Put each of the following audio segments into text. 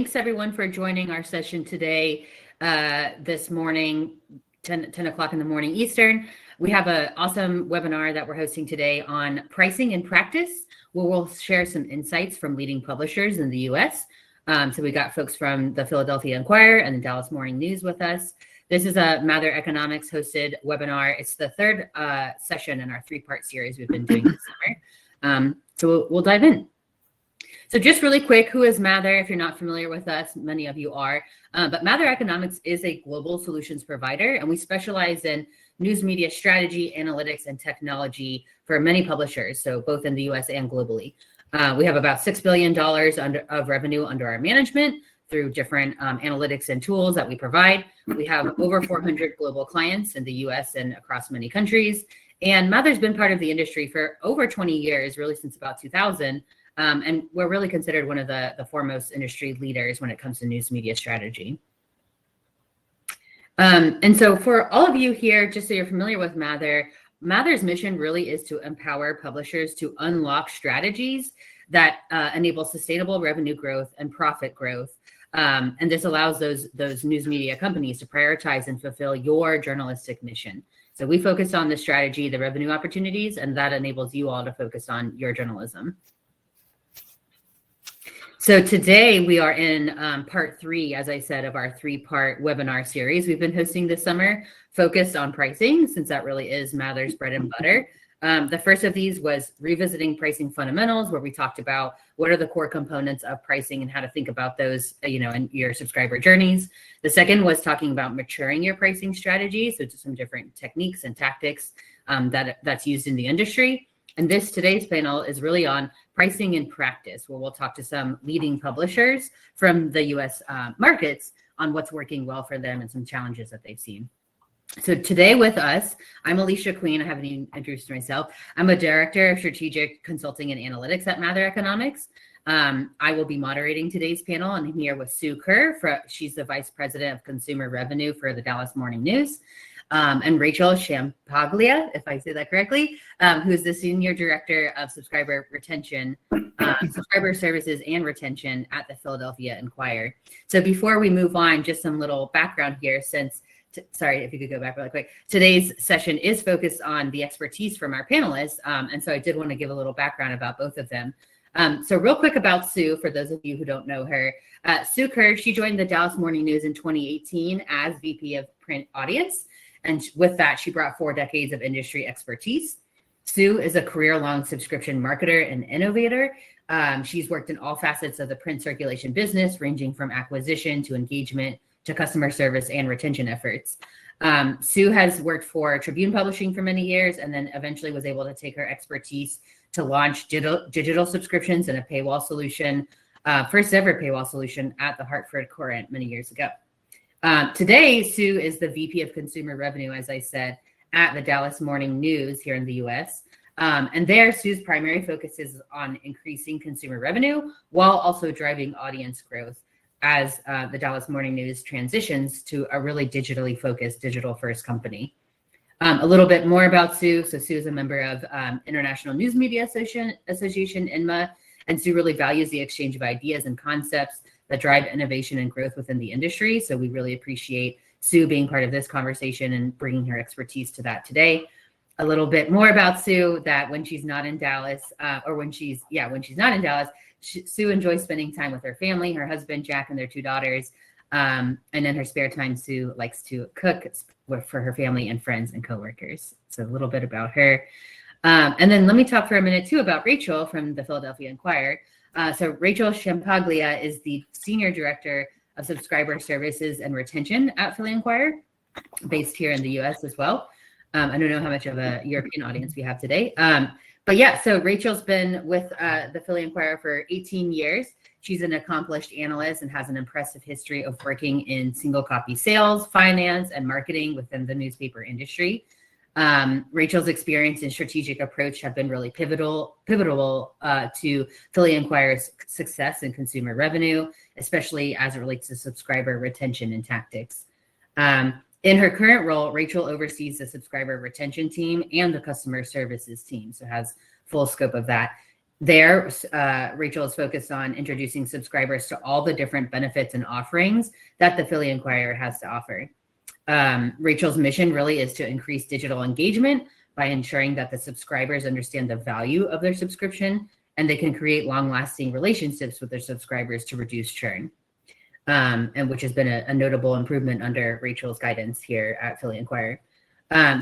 Thanks everyone for joining our session today, this morning, 10 o'clock in the morning Eastern. We have an awesome webinar that we're hosting today on pricing in practice, where we'll share some insights from leading publishers in the US. So we got folks from the Philadelphia Inquirer and the Dallas Morning News with us. This is a Mather Economics hosted webinar. It's the third session in our three-part series we've been doing this summer. So we'll dive in. So just really quick, who is Mather? If you're not familiar with us, many of you are. But Mather Economics is a global solutions provider, and we specialize in news media strategy, analytics, and technology for many publishers, so both in the US and globally. We have about $6 billion of revenue under our management through different analytics and tools that we provide. We have over 400 global clients in the US and across many countries. And Mather's been part of the industry for over 20 years, really since about 2000. And we're really considered one of the foremost industry leaders when it comes to news media strategy. And so for all of you here, just so you're familiar with Mather, Mather's mission really is to empower publishers to unlock strategies that enable sustainable revenue growth and profit growth. And this allows those news media companies to prioritize and fulfill your journalistic mission. So we focus on the strategy, the revenue opportunities, and that enables you all to focus on your journalism. So today we are in part 3, as I said, of our 3-part webinar series we've been hosting this summer, focused on pricing, since that really is Mather's bread and butter. The first of these was revisiting pricing fundamentals, where we talked about what are the core components of pricing and how to think about those, in your subscriber journeys. The second was talking about maturing your pricing strategy, so just some different techniques and tactics that's used in the industry. And today's panel is really on pricing in practice, where we'll talk to some leading publishers from the US markets on what's working well for them and some challenges that they've seen. So today with us, I'm Alicia Queen. I haven't even introduced myself. I'm a director of strategic consulting and analytics at Mather Economics. I will be moderating today's panel, and I'm here with Sue Kerr. She's the vice president of consumer revenue for the Dallas Morning News. And Rachel Champaglia, if I say that correctly, who is the Senior Director of Subscriber Retention, Subscriber Services and Retention at the Philadelphia Inquirer. So before we move on, just some little background here, sorry, if you could go back really quick. Today's session is focused on the expertise from our panelists, and so I did want to give a little background about both of them. So real quick about Sue, for those of you who don't know her. Sue Kerr, she joined the Dallas Morning News in 2018 as VP of Print Audience. And with that, she brought 4 decades of industry expertise. Sue is a career-long subscription marketer and innovator. She's worked in all facets of the print circulation business, ranging from acquisition to engagement to customer service and retention efforts. Sue has worked for Tribune Publishing for many years, and then eventually was able to take her expertise to launch digital subscriptions and a paywall solution, first ever paywall solution at the Hartford Courant many years ago. Today, Sue is the VP of Consumer Revenue, as I said, at the Dallas Morning News here in the US. And there, Sue's primary focus is on increasing consumer revenue while also driving audience growth as the Dallas Morning News transitions to a really digitally focused, digital-first company. A little bit more about Sue. So Sue is a member of International News Media Association, INMA, and Sue really values the exchange of ideas and concepts that drive innovation and growth within the industry. So we really appreciate Sue being part of this conversation and bringing her expertise to that today. A little bit more about Sue, that when she's not in Dallas, when she's not in Dallas, Sue enjoys spending time with her family, her husband, Jack, and their 2 daughters. And in her spare time, Sue likes to cook for her family and friends and coworkers. So a little bit about her. And then let me talk for a minute too about Rachel from the Philadelphia Inquirer. So Rachel Champaglia is the Senior Director of Subscriber Services and Retention at Philly Inquirer, based here in the US as well. I don't know how much of a European audience we have today. But yeah, so Rachel's been with the Philly Inquirer for 18 years. She's an accomplished analyst and has an impressive history of working in single copy sales, finance, and marketing within the newspaper industry. Rachel's experience and strategic approach have been really pivotal to Philly Inquirer's success in consumer revenue, especially as it relates to subscriber retention and tactics. In her current role, Rachel oversees the subscriber retention team and the customer services team, so has full scope of that. There, Rachel is focused on introducing subscribers to all the different benefits and offerings that the Philly Inquirer has to offer. Rachel's mission really is to increase digital engagement by ensuring that the subscribers understand the value of their subscription and they can create long-lasting relationships with their subscribers to reduce churn, and which has been a notable improvement under Rachel's guidance here at Philly Inquirer.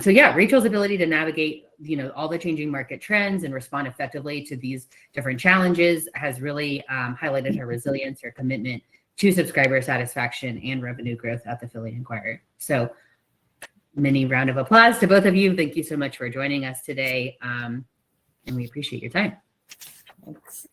So yeah, Rachel's ability to navigate, all the changing market trends and respond effectively to these different challenges has really highlighted her resilience, her commitment to subscriber satisfaction and revenue growth at the Philly Inquirer. So mini round of applause to both of you. Thank you so much for joining us today. And we appreciate your time. Thanks.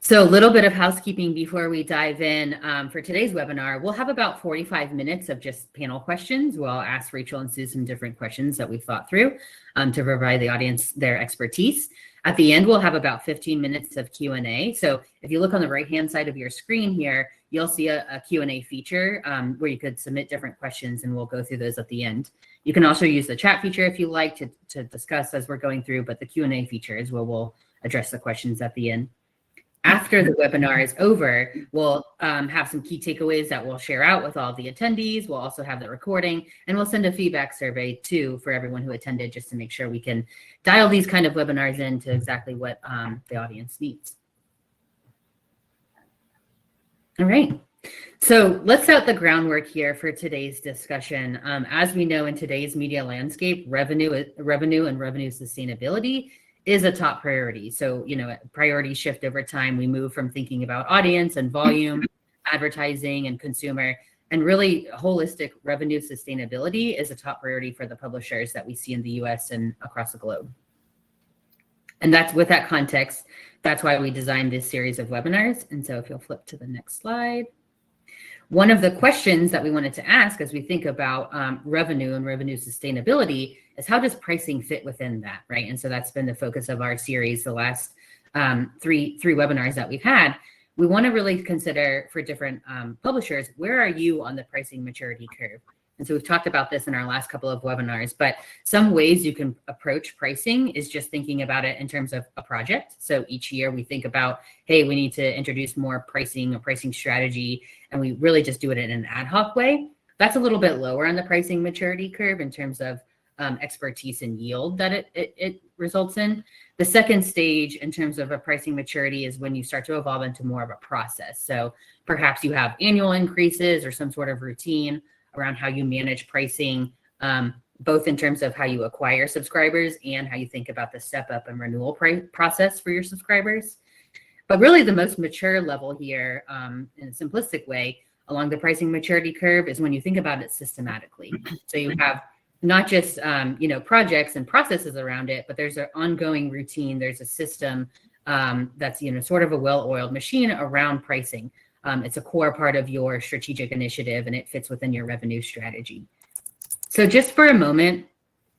So a little bit of housekeeping before we dive in. For today's webinar, we'll have about 45 minutes of just panel questions. We'll ask Rachel and Sue some different questions that we've thought through to provide the audience their expertise. At the end, we'll have about 15 minutes of Q&A. So if you look on the right-hand side of your screen here, you'll see a Q&A feature where you could submit different questions, and we'll go through those at the end. You can also use the chat feature if you like to discuss as we're going through, but the Q&A feature is where we'll address the questions at the end. After the webinar is over, we'll have some key takeaways that we'll share out with all the attendees. We'll also have the recording, and we'll send a feedback survey too for everyone who attended, just to make sure we can dial these kind of webinars into exactly what the audience needs. All right. So let's set the groundwork here for today's discussion. As we know, in today's media landscape, revenue and revenue sustainability is a top priority. So, priorities shift over time. We move from thinking about audience and volume, advertising and consumer, and really holistic revenue sustainability is a top priority for the publishers that we see in the US and across the globe. And that's with that context, that's why we designed this series of webinars. And so if you'll flip to the next slide. One of the questions that we wanted to ask as we think about revenue and revenue sustainability is, how does pricing fit within that, right? And so that's been the focus of our series, the last three webinars that we've had. We want to really consider for different publishers, where are you on the pricing maturity curve? And so we've talked about this in our last couple of webinars, but some ways you can approach pricing is just thinking about it in terms of a project. So each year we think about, hey, we need to introduce more pricing, a pricing strategy, and we really just do it in an ad hoc way. That's a little bit lower on the pricing maturity curve in terms of expertise and yield that it results in. The second stage in terms of a pricing maturity is when you start to evolve into more of a process. So perhaps you have annual increases or some sort of routine around how you manage pricing, both in terms of how you acquire subscribers and how you think about the step up and renewal process for your subscribers. But really the most mature level here, in a simplistic way, along the pricing maturity curve is when you think about it systematically. So you have not just projects and processes around it, but there's an ongoing routine. There's a system that's sort of a well-oiled machine around pricing. It's a core part of your strategic initiative, and it fits within your revenue strategy. So just for a moment,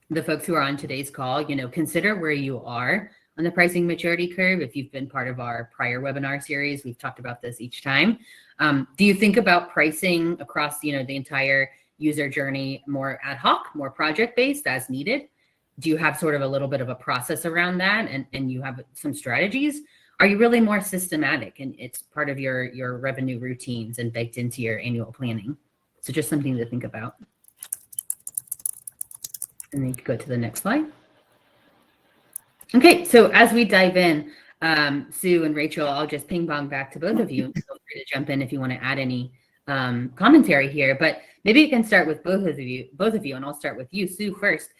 the folks who are on today's call, consider where you are on the pricing maturity curve. If you've been part of our prior webinar series, we've talked about this each time. Do you think about pricing across, the entire user journey more ad hoc, more project-based as needed? Do you have sort of a little bit of a process around that and you have some strategies? Are you really more systematic and it's part of your revenue routines and baked into your annual planning? So just something to think about. And then you can go to the next slide. Okay, so as we dive in, Sue and Rachel, I'll just ping pong back to both of you. Feel free to jump in if you want to add any commentary here, but maybe you can start with both of you, and I'll start with you, Sue, first.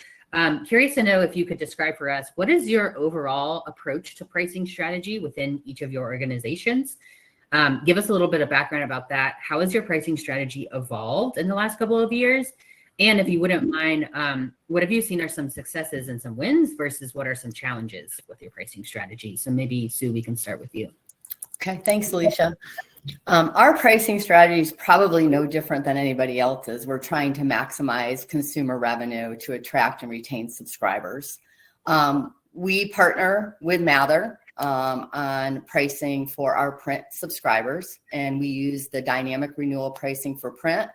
Curious to know if you could describe for us, what is your overall approach to pricing strategy within each of your organizations? Give us a little bit of background about that. How has your pricing strategy evolved in the last couple of years? And if you wouldn't mind, what have you seen are some successes and some wins versus what are some challenges with your pricing strategy? So maybe, Sue, we can start with you. Okay, thanks, Alicia. Our pricing strategy is probably no different than anybody else's. We're trying to maximize consumer revenue to attract and retain subscribers. We partner with Mather on pricing for our print subscribers, and we use the dynamic renewal pricing for print.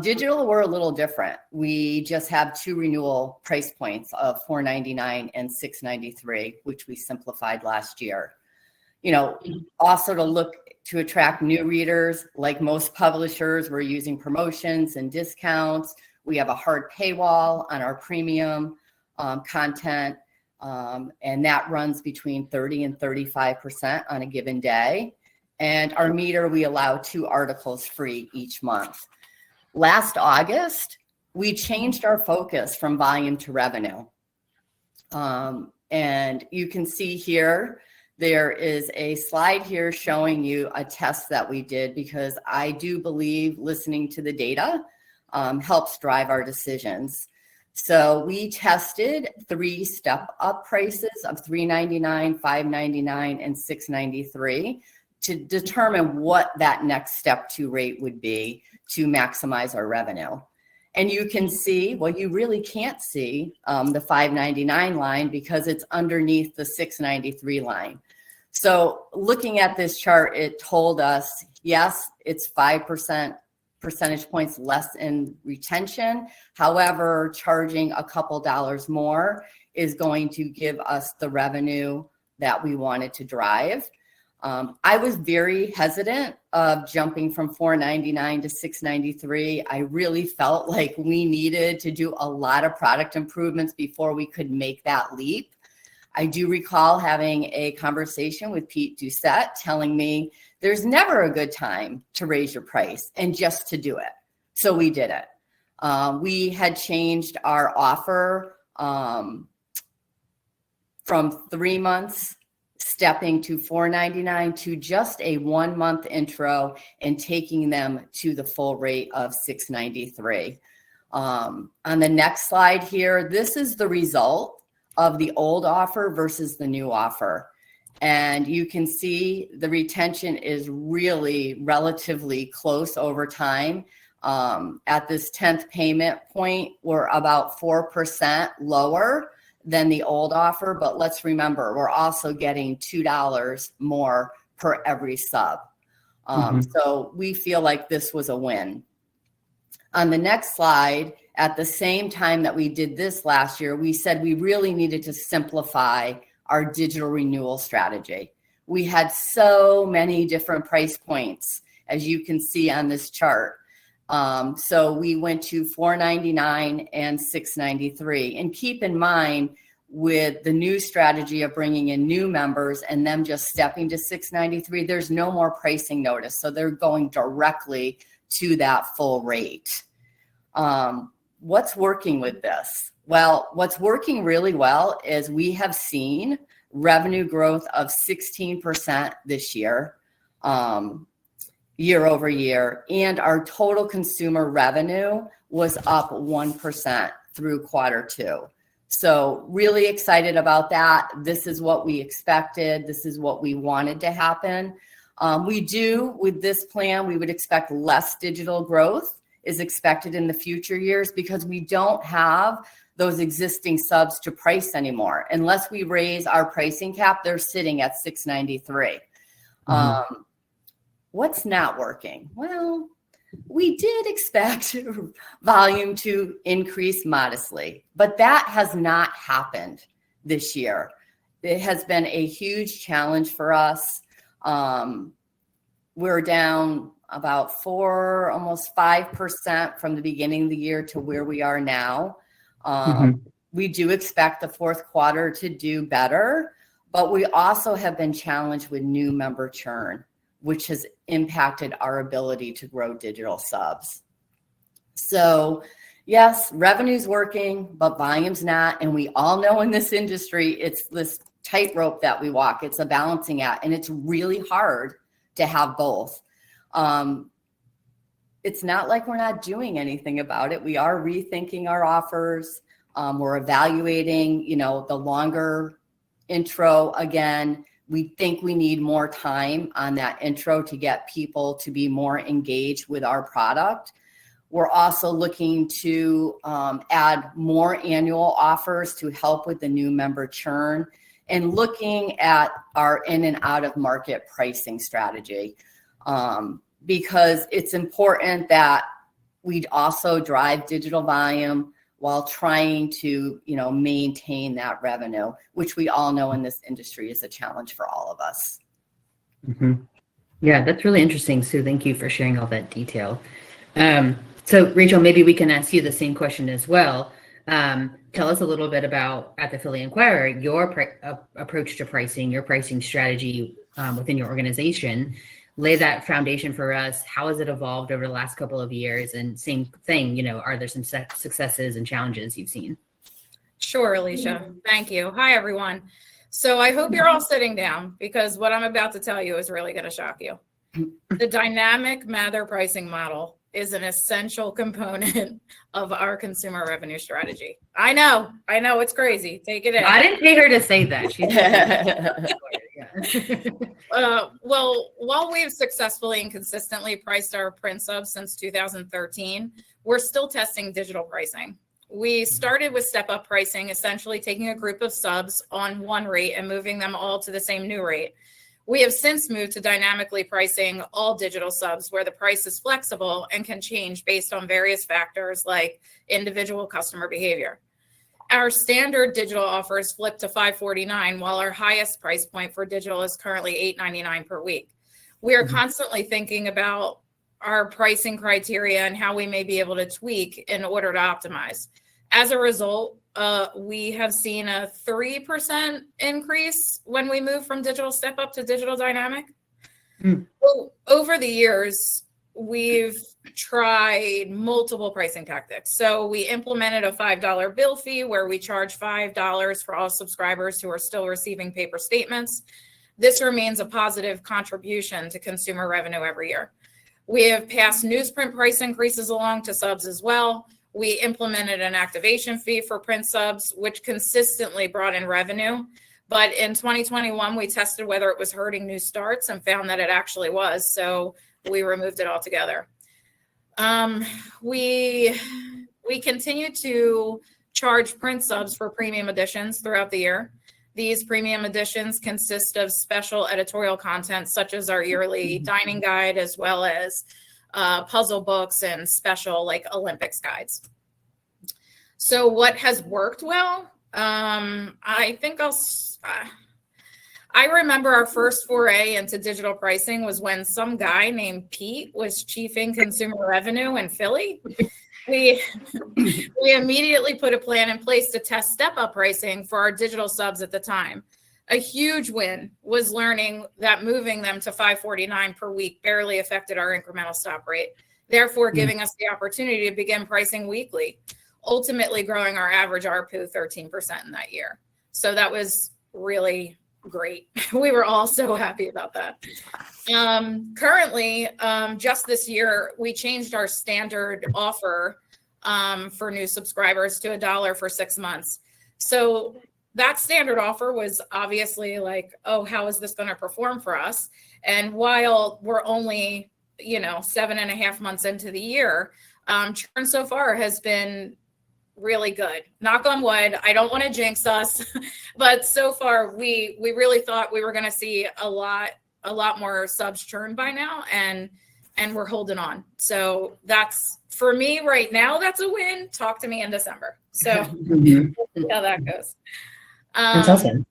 Digital, we're a little different. We just have 2 renewal price points of $4.99 and $6.93, which we simplified last year. Also to attract new readers, like most publishers, we're using promotions and discounts. We have a hard paywall on our premium content, and that runs between 30 and 35% on a given day. And our meter, we allow 2 articles free each month. Last August, we changed our focus from volume to revenue. And you can see here, there is a slide here showing you a test that we did, because I do believe listening to the data helps drive our decisions. So we tested 3 step-up prices of $3.99, $5.99, and $6.93 to determine what that next step 2 rate would be to maximize our revenue. And you can see, well, you really can't see the $5.99 line because it's underneath the $6.93 line. So looking at this chart, it told us, yes, it's 5% percentage points less in retention. However, charging a couple dollars more is going to give us the revenue that we wanted to drive. I was very hesitant of jumping from $4.99 to $6.93. I really felt like we needed to do a lot of product improvements before we could make that leap. I do recall having a conversation with Pete Doucette telling me there's never a good time to raise your price and just to do it. So we did it. We had changed our offer from 3 months stepping to $4.99 to just a 1-month intro and taking them to the full rate of $6.93. On the next slide here, this is the result of the old offer versus the new offer. And you can see the retention is really relatively close over time. At this 10th payment point, we're about 4% lower than the old offer, but let's remember, we're also getting $2 more per every sub. So we feel like this was a win. On the next slide, at the same time that we did this last year, we said we really needed to simplify our digital renewal strategy. We had so many different price points, as you can see on this chart. So we went to $4.99 and $6.93. And keep in mind, with the new strategy of bringing in new members and them just stepping to $6.93, there's no more pricing notice. So they're going directly to that full rate. What's working with this? Well, what's working really well is we have seen revenue growth of 16% this year. Year over year, and our total consumer revenue was up 1% through Q2. So really excited about that. This is what we expected. This is what we wanted to happen. With this plan, we would expect less digital growth is expected in the future years because we don't have those existing subs to price anymore. Unless we raise our pricing cap, they're sitting at $6.93. What's not working? Well, we did expect volume to increase modestly, but that has not happened this year. It has been a huge challenge for us. We're down about almost 5% from the beginning of the year to where we are now. We do expect the Q4 to do better, but we also have been challenged with new member churn, which has impacted our ability to grow digital subs. So yes, revenue's working, but volume's not. And we all know in this industry, it's this tightrope that we walk. It's a balancing act, and it's really hard to have both. It's not like we're not doing anything about it. We are rethinking our offers. We're evaluating, the longer intro again. We think we need more time on that intro to get people to be more engaged with our product. We're also looking to add more annual offers to help with the new member churn and looking at our in and out of market pricing strategy because it's important that we'd also drive digital volume while trying to, maintain that revenue, which we all know in this industry is a challenge for all of us. Mm-hmm. Yeah, that's really interesting, Sue. Thank you for sharing all that detail. So Rachel, maybe we can ask you the same question as well. Tell us a little bit about, at the Philly Inquirer, your approach to pricing, your pricing strategy within your organization. Lay that foundation for us. How has it evolved over the last couple of years? And same thing, are there some successes and challenges you've seen? Sure, Alicia. Thank you. Hi, everyone. So I hope you're all sitting down, because what I'm about to tell you is really going to shock you. The dynamic Mather pricing model is an essential component of our consumer revenue strategy. I know it's crazy. Take it in. I didn't pay her to say that. She's well, while we've successfully and consistently priced our print subs since 2013, we're still testing digital pricing. We started with step-up pricing, essentially taking a group of subs on one rate and moving them all to the same new rate. We have since moved to dynamically pricing all digital subs, where the price is flexible and can change based on various factors like individual customer behavior. Our standard digital offers flip to $5.49, while our highest price point for digital is currently $8.99 per week. We are constantly thinking about our pricing criteria and how we may be able to tweak in order to optimize. As a result, we have seen a 3% increase when we move from digital step up to digital dynamic. Well, over the years, we've tried multiple pricing tactics. So we implemented a $5 bill fee where we charge $5 for all subscribers who are still receiving paper statements. This remains a positive contribution to consumer revenue every year. We have passed newsprint price increases along to subs as well. We implemented an activation fee for print subs, which consistently brought in revenue. But in 2021, we tested whether it was hurting new starts and found that it actually was. So we removed it altogether. We continue to charge print subs for premium editions throughout the year. These premium editions consist of special editorial content, such as our yearly dining guide, as well as puzzle books and special like Olympics guides. So what has worked well? I think I remember our first foray into digital pricing was when some guy named Pete was chiefing consumer revenue in Philly. We immediately put a plan in place to test step-up pricing for our digital subs at the time. A huge win was learning that moving them to $5.49 per week barely affected our incremental stop rate, therefore giving us the opportunity to begin pricing weekly, ultimately growing our average ARPU 13% in that year. So that was really great. We were all so happy about that. Currently, just this year, we changed our standard offer for new subscribers to $1 for 6 months. So that standard offer was obviously like, oh, how is this going to perform for us? And while we're only, 7.5 months into the year, churn so far has been really good. Knock on wood. I don't want to jinx us, but so far we really thought we were going to see a lot more subs churn by now, and we're holding on. So that's, for me right now, that's a win. Talk to me in December. So we'll see how that goes. That's awesome.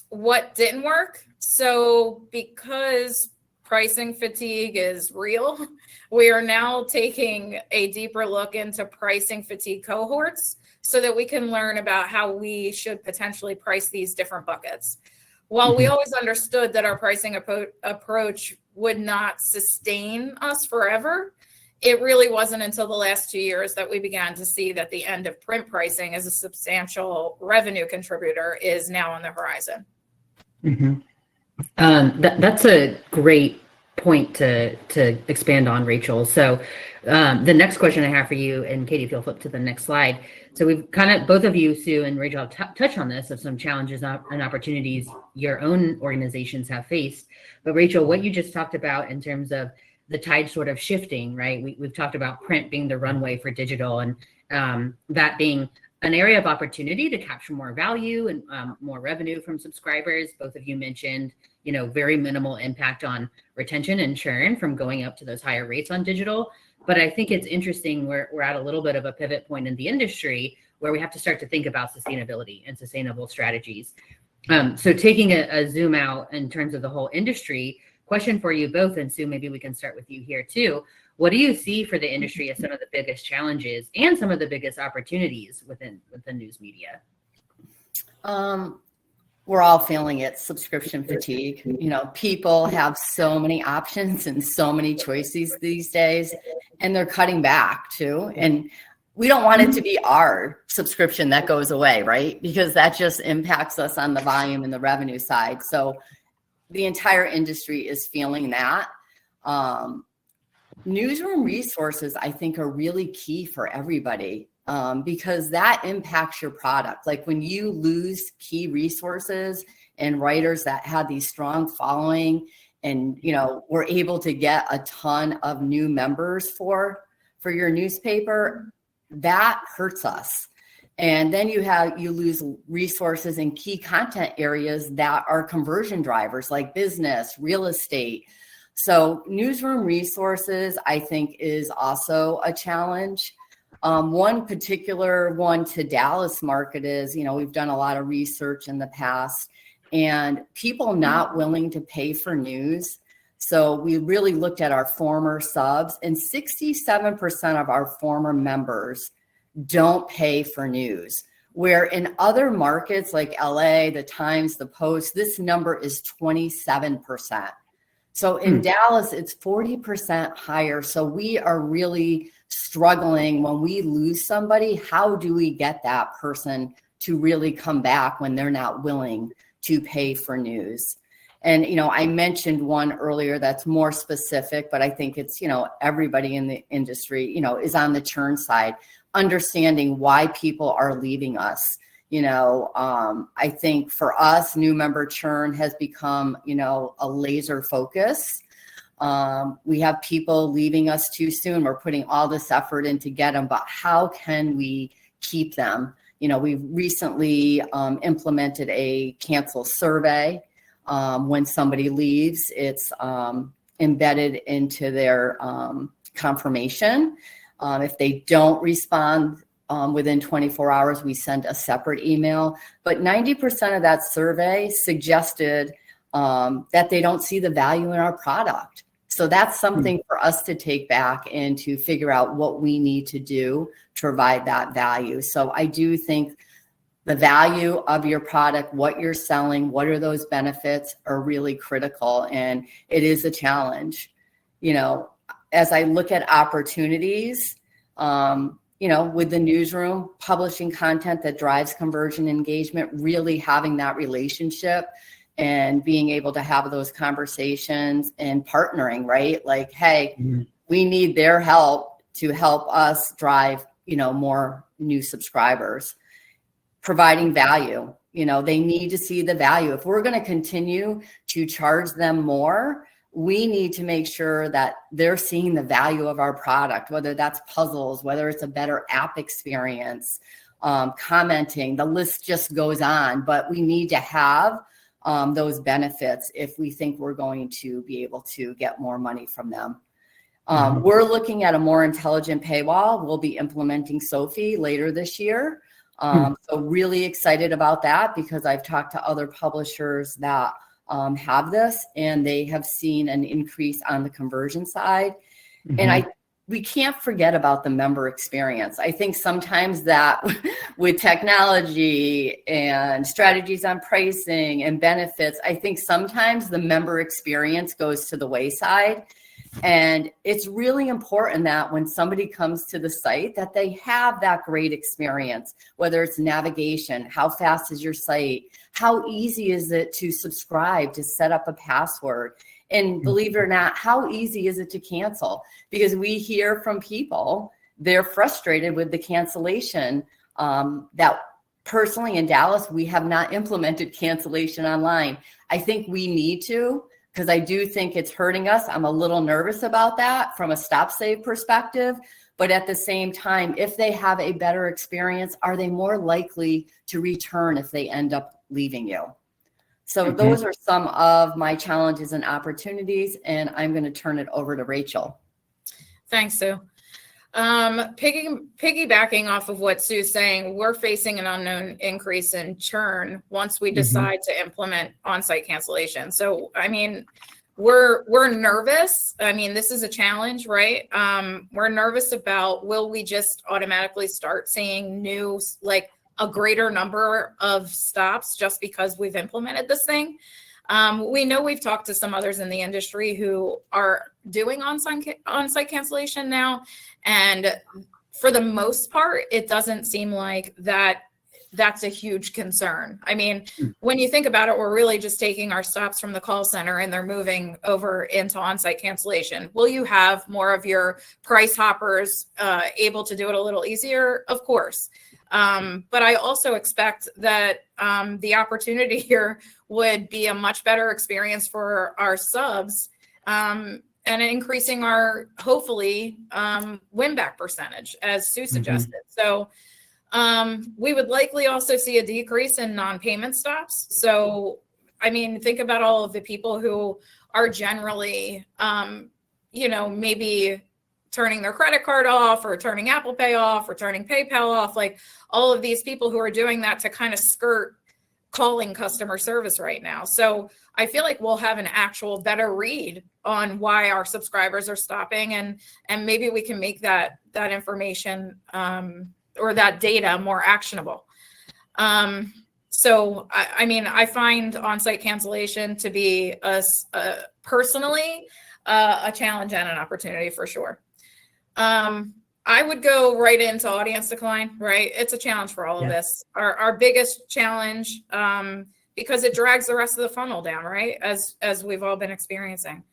What didn't work? So because pricing fatigue is real, we are now taking a deeper look into pricing fatigue cohorts so that we can learn about how we should potentially price these different buckets. While we always understood that our pricing approach would not sustain us forever, it really wasn't until the last 2 years that we began to see that the end of print pricing as a substantial revenue contributor is now on the horizon. That's a great point to expand on, Rachel. So the next question I have for you, and Katie, if you'll flip to the next slide. So we've kind of, both of you, Sue and Rachel, have touched on this, of some challenges and opportunities your own organizations have faced. But Rachel, what you just talked about in terms of the tide sort of shifting, right? We've talked about print being the runway for digital, and that being an area of opportunity to capture more value and more revenue from subscribers. Both of you mentioned, very minimal impact on retention and churn from going up to those higher rates on digital. But I think it's interesting, we're at a little bit of a pivot point in the industry where we have to start to think about sustainability and sustainable strategies. So taking a zoom out in terms of the whole industry, question for you both, and Sue, maybe we can start with you here too. What do you see for the industry as some of the biggest challenges and some of the biggest opportunities within news media? We're all feeling it, subscription fatigue. People have so many options and so many choices these days, and they're cutting back too. And we don't want it to be our subscription that goes away, right? Because that just impacts us on the volume and the revenue side. So the entire industry is feeling that. Newsroom resources, I think, are really key for everybody because that impacts your product. Like when you lose key resources and writers that had these strong following and, were able to get a ton of new members for your newspaper, that hurts us. And then you lose resources in key content areas that are conversion drivers like business, real estate. So newsroom resources, I think, is also a challenge. One particular one to Dallas market is, we've done a lot of research in the past and people not willing to pay for news. So we really looked at our former subs, and 67% of our former members don't pay for news, where in other markets like LA, the Times, the Post, this number is 27%. So in Dallas, it's 40% higher. So we are really struggling when we lose somebody. How do we get that person to really come back when they're not willing to pay for news? And, I mentioned one earlier that's more specific, but I think it's, everybody in the industry, is on the churn side, understanding why people are leaving us. I think for us, new member churn has become, a laser focus. We have people leaving us too soon. We're putting all this effort in to get them, but how can we keep them? We've recently implemented a cancel survey. When somebody leaves, it's embedded into their confirmation. If they don't respond within 24 hours, we send a separate email. But 90% of that survey suggested that they don't see the value in our product. So that's something for us to take back and to figure out what we need to do to provide that value. So I do think the value of your product, what you're selling, what are those benefits are really critical. And it is a challenge. As I look at opportunities, with the newsroom, publishing content that drives conversion engagement, really having that relationship and being able to have those conversations and partnering, right? Like, hey, we need their help to help us drive, more new subscribers. Providing value, they need to see the value. If we're going to continue to charge them more, we need to make sure that they're seeing the value of our product, whether that's puzzles, whether it's a better app experience, commenting, the list just goes on. But we need to have those benefits if we think we're going to be able to get more money from them. We're looking at a more intelligent paywall. We'll be implementing Sophie later this year. So really excited about that because I've talked to other publishers that have this and they have seen an increase on the conversion side. And we can't forget about the member experience. I think sometimes that with technology and strategies on pricing and benefits, I think sometimes the member experience goes to the wayside. And it's really important that when somebody comes to the site that they have that great experience, whether it's navigation, how fast is your site, how easy is it to subscribe, to set up a password, and believe it or not, how easy is it to cancel? Because we hear from people, they're frustrated with the cancellation. That personally in Dallas, we have not implemented cancellation online. I think we need to, because I do think it's hurting us. I'm a little nervous about that from a stop save perspective, But at the same time, if they have a better experience, are they more likely to return if they end up leaving you? So those are some of my challenges and opportunities, and I'm going to turn it over to Rachel. Thanks, Sue. Piggybacking off of what Sue's saying, we're facing an unknown increase in churn once we decide to implement on-site cancellation. So, I mean, we're nervous. I mean, this is a challenge, right? We're nervous about, will we just automatically start seeing new, like a greater number of stops just because we've implemented this thing? We know we've talked to some others in the industry who are doing on-site cancellation now. And for the most part, it doesn't seem like that's a huge concern. I mean, when you think about it, we're really just taking our stops from the call center and they're moving over into on-site cancellation. Will you have more of your price hoppers able to do it a little easier? Of course. But I also expect that the opportunity here would be a much better experience for our subs and increasing our, hopefully, win back percentage, as Sue suggested. So we would likely also see a decrease in non-payment stops. So, I mean, think about all of the people who are generally, maybe turning their credit card off or turning Apple Pay off or turning PayPal off, like all of these people who are doing that to kind of skirt calling customer service right now. So I feel like we'll have an actual better read on why our subscribers are stopping, and maybe we can make that information or that data more actionable. So I mean, I find on-site cancellation to be personally a challenge and an opportunity for sure. I would go right into audience decline, right? It's a challenge for all of this. Our biggest challenge, because it drags the rest of the funnel down, right? As we've all been experiencing.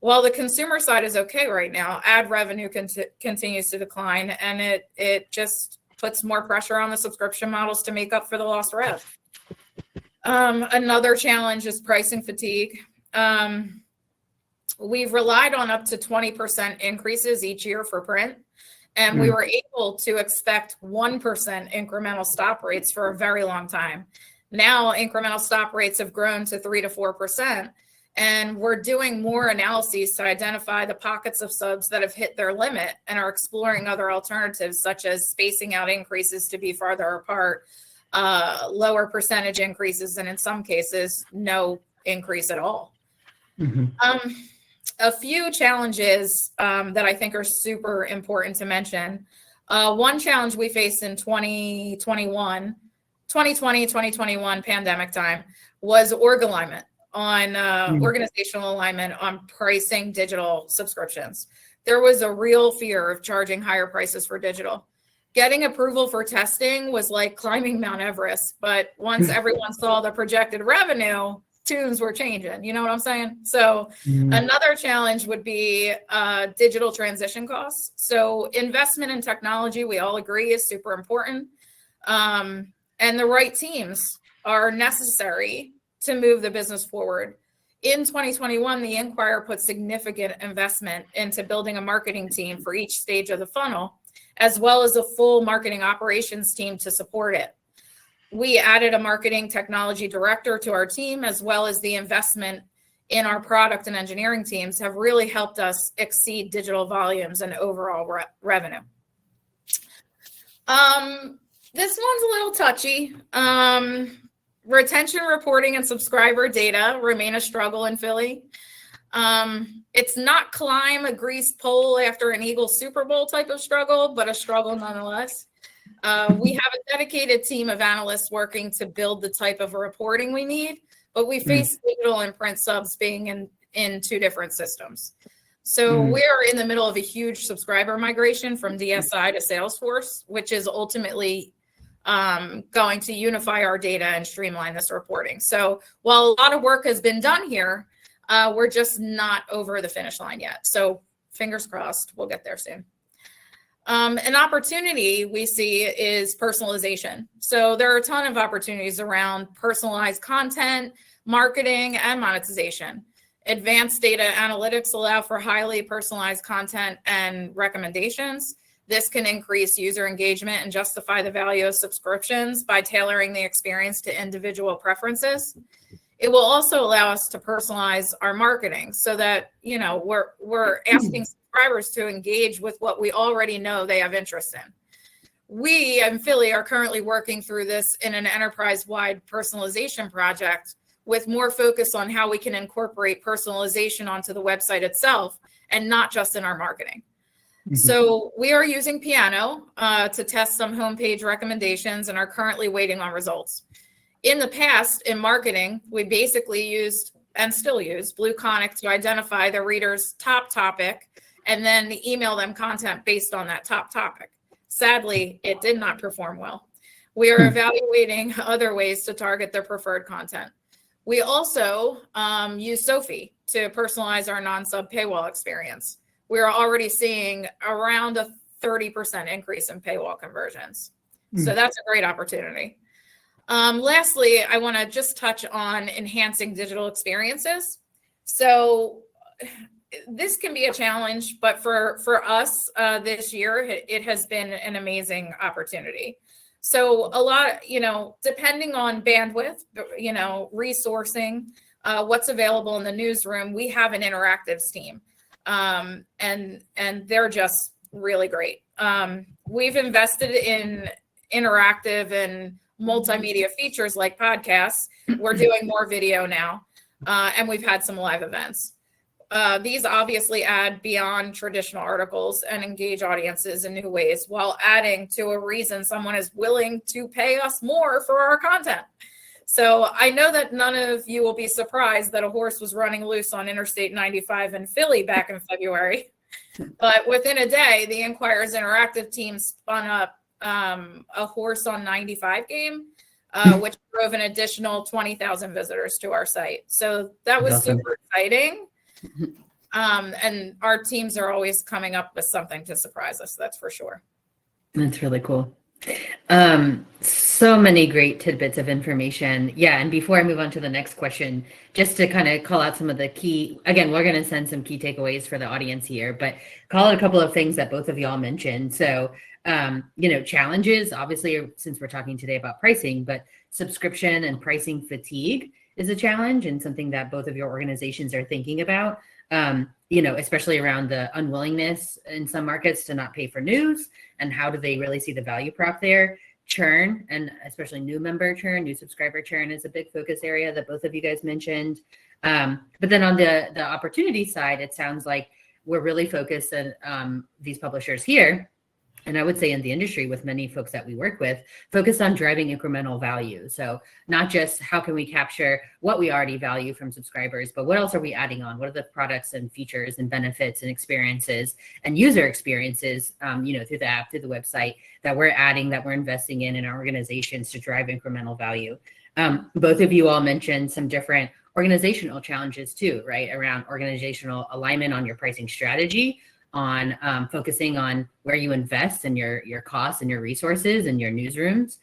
While the consumer side is okay right now, ad revenue continues to decline, and it just puts more pressure on the subscription models to make up for the lost rev. Another challenge is pricing fatigue. We've relied on up to 20% increases each year for print, and we were able to expect 1% incremental stop rates for a very long time. Now, incremental stop rates have grown to 3 to 4%, and we're doing more analyses to identify the pockets of subs that have hit their limit and are exploring other alternatives, such as spacing out increases to be farther apart, lower percentage increases, and in some cases, no increase at all. A few challenges that I think are super important to mention. One challenge we faced in 2020, 2021 pandemic time was org alignment on organizational alignment on pricing digital subscriptions. There was a real fear of charging higher prices for digital. Getting approval for testing was like climbing Mount Everest, but once everyone saw the projected revenue, tunes were changing. You know what I'm saying? So another challenge would be digital transition costs. So investment in technology, we all agree, is super important. And the right teams are necessary to move the business forward. In 2021, the Inquirer put significant investment into building a marketing team for each stage of the funnel, as well as a full marketing operations team to support it. We added a marketing technology director to our team, as well as the investment in our product and engineering teams have really helped us exceed digital volumes and overall revenue. This one's a little touchy. Retention reporting and subscriber data remain a struggle in Philly. It's not climb a greased pole after an Eagles Super Bowl type of struggle, but a struggle nonetheless. We have a dedicated team of analysts working to build the type of reporting we need, but we face digital and print subs being in two different systems. So we're in the middle of a huge subscriber migration from DSI to Salesforce, which is ultimately going to unify our data and streamline this reporting. So while a lot of work has been done here, we're just not over the finish line yet. So fingers crossed, we'll get there soon. An opportunity we see is personalization. So there are a ton of opportunities around personalized content, marketing, and monetization. Advanced data analytics allow for highly personalized content and recommendations. This can increase user engagement and justify the value of subscriptions by tailoring the experience to individual preferences. It will also allow us to personalize our marketing so that, we're asking subscribers to engage with what we already know they have interest in. We and Philly are currently working through this in an enterprise-wide personalization project with more focus on how we can incorporate personalization onto the website itself and not just in our marketing. Mm-hmm. So we are using Piano to test some homepage recommendations and are currently waiting on results. In the past, in marketing, we basically used and still use Blue Conic to identify the reader's top topic and then email them content based on that top topic. Sadly, it did not perform well. We are evaluating other ways to target their preferred content. We also use Sophie to personalize our non-sub paywall experience. We're already seeing around a 30% increase in paywall conversions. So that's a great opportunity. Lastly, I want to just touch on enhancing digital experiences. So this can be a challenge, but for us this year, it has been an amazing opportunity. So a lot, depending on bandwidth, resourcing, what's available in the newsroom, we have an interactives team, and they're just really great. We've invested in interactive and multimedia features like podcasts. We're doing more video now, and we've had some live events. These obviously add beyond traditional articles and engage audiences in new ways while adding to a reason someone is willing to pay us more for our content. So I know that none of you will be surprised that a horse was running loose on Interstate 95 in Philly back in February. But within a day, the Inquirer's interactive team spun up a horse on 95 game, which drove an additional 20,000 visitors to our site. So that was awesome. Super exciting. And our teams are always coming up with something to surprise us. That's for sure. That's really cool. So many great tidbits of information. Yeah. And before I move on to the next question, just to kind of call out some of the key, again, we're going to send some key takeaways for the audience here, but call out a couple of things that both of y'all mentioned. So, challenges, obviously, since we're talking today about pricing, but subscription and pricing fatigue is a challenge and something that both of your organizations are thinking about, especially around the unwillingness in some markets to not pay for news and how do they really see the value prop there. Churn, and especially new member churn, new subscriber churn is a big focus area that both of you guys mentioned. But then on the opportunity side, it sounds like we're really focused on these publishers here, and I would say in the industry with many folks that we work with, focused on driving incremental value. So not just how can we capture what we already value from subscribers, but what else are we adding on? What are the products and features and benefits and experiences and user experiences, through the app, through the website that we're adding, that we're investing in our organizations to drive incremental value. Both of you all mentioned some different organizational challenges too, right? Around organizational alignment on your pricing strategy, on focusing on where you invest and your costs and your resources and your newsrooms.